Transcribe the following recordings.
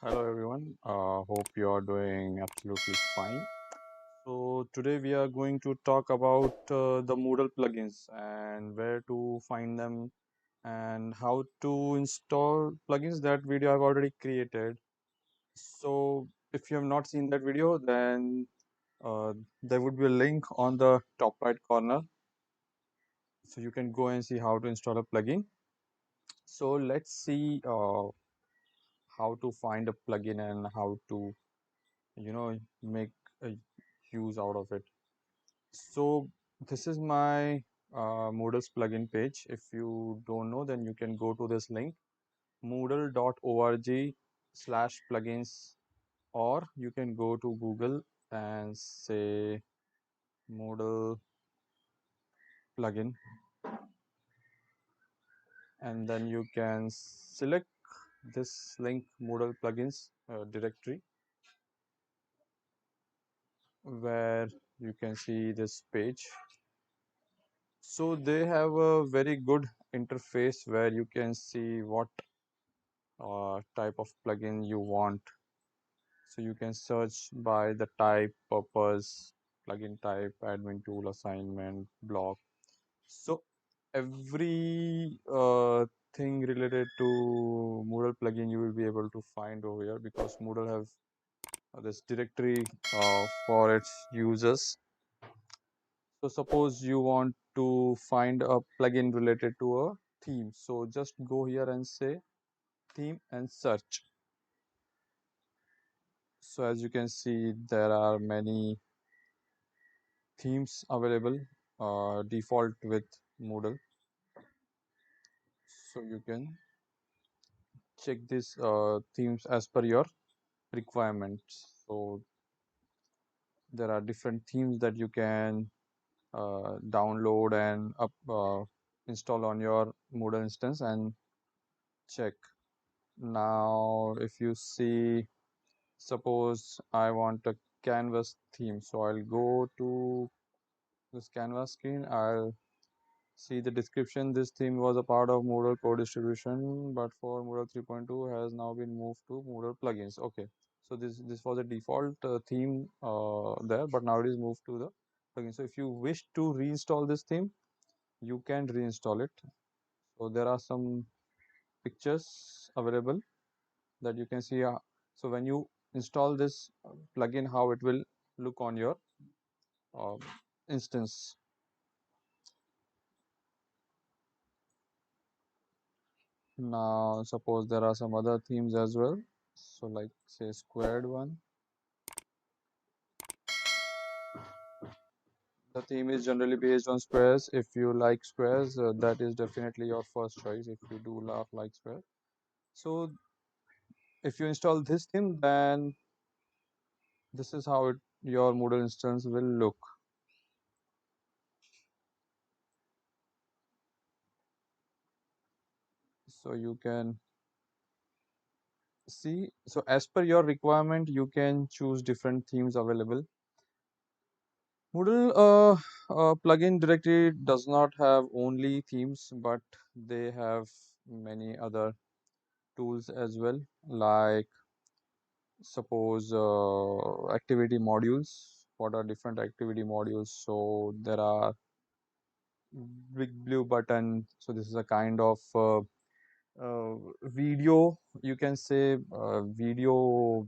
Hello everyone, hope you are doing absolutely fine. So today we are going to talk about the Moodle plugins and where to find them and how to install plugins. That video I've already created. So if you have not seen that video, then uh, there would be a link on the top right corner, so you can go and see how to install a plugin. So let's see how to find a plugin and how to make a use out of it. So this is my Moodle's plugin page. If you don't know, then you can go to this link, moodle.org/plugins, or you can go to Google and say Moodle plugin, and then you can select this link, Moodle plugins directory, where you can see this page. So they have a very good interface where you can see what type of plugin you want. So you can search by the type, purpose, plugin type, admin tool, assignment, block. So every thing related to Moodle plugin you will be able to find over here, because Moodle have this directory for its users. So suppose you want to find a plugin related to a theme. So just go here and say theme and search. So as you can see, there are many themes available default with Moodle. So you can check these themes as per your requirements. So there are different themes that you can download and install on your Moodle instance and check. Now if you see, suppose I want a canvas theme, so I'll go to this canvas screen. I'll see the description. This theme was a part of Moodle core distribution, but for Moodle 3.2 has now been moved to Moodle plugins. Okay, so this was a default theme there, but now it is moved to the plugin. So if you wish to reinstall this theme, you can reinstall it. So there are some pictures available that you can see. So when you install this plugin, how it will look on your uh, instance. Now suppose there are some other themes as well, so like say squared one. The theme is generally based on squares. If you like squares, that is definitely your first choice, if you do like squares. So if you install this theme, then this is how your Moodle instance will look. So you can see, so as per your requirement you can choose different themes available. Moodle plugin directory does not have only themes, but they have many other tools as well, like suppose activity modules. What are different activity modules? So there are big blue button. So this is a kind of video, you can say video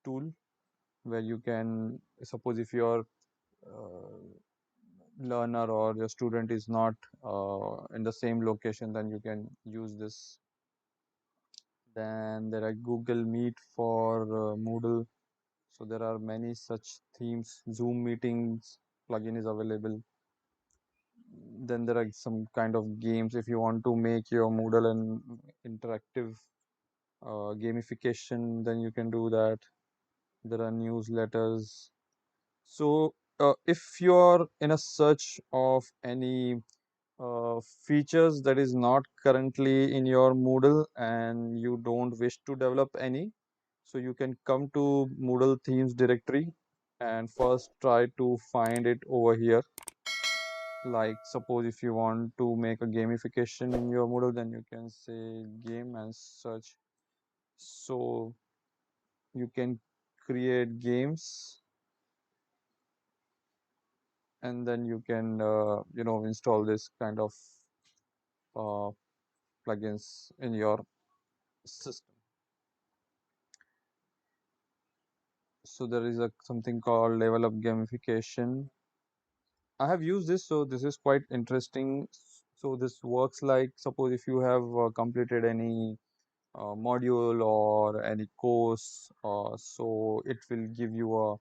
tool, where you can, suppose if your learner or your student is not in the same location, then you can use this. Then there are Google Meet for Moodle. So there are many such themes. Zoom meetings plugin is available. Then there are some kind of games. If you want to make your Moodle an interactive gamification, then you can do that. There are newsletters. So if you're in a search of any features that is not currently in your Moodle and you don't wish to develop any, so you can come to Moodle themes directory and first try to find it over here. Like suppose if you want to make a gamification in your Moodle, then you can say game and search. So you can create games, and then you can install this kind of uh, plugins in your system. So there is a something called level up gamification. I have used this, so this is quite interesting. So this works like, suppose if you have completed any module or any course, so it will give you a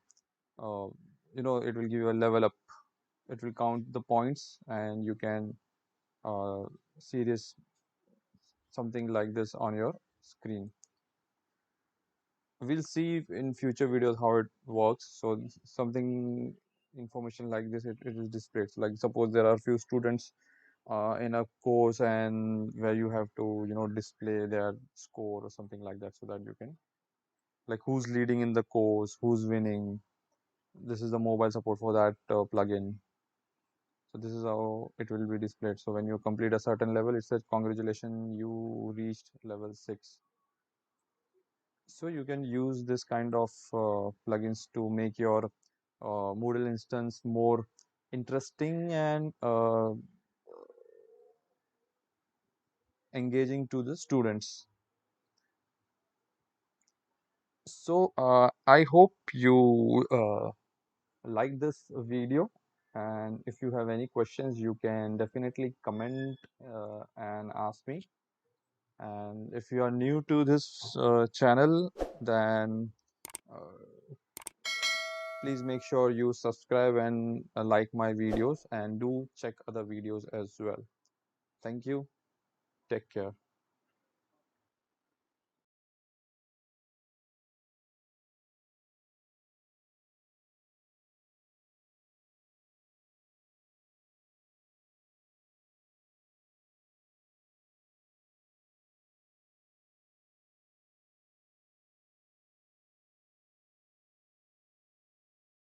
it will give you a level up. It will count the points, and you can uh, see this something like this on your screen. We'll see in future videos how it works. So something information like this, it is displayed. So like suppose there are few students in a course, and where you have to display their score or something like that, so that you can, like, who's leading in the course, who's winning. This is the mobile support for that plugin. So this is how it will be displayed. So when you complete a certain level, it says congratulations, you reached level 6. So you can use this kind of plugins to make your Moodle instance more interesting and engaging to the students. So I hope you like this video, and if you have any questions, you can definitely comment and ask me. And if you are new to this channel, then please make sure you subscribe and like my videos, and do check other videos as well. Thank you. Take care.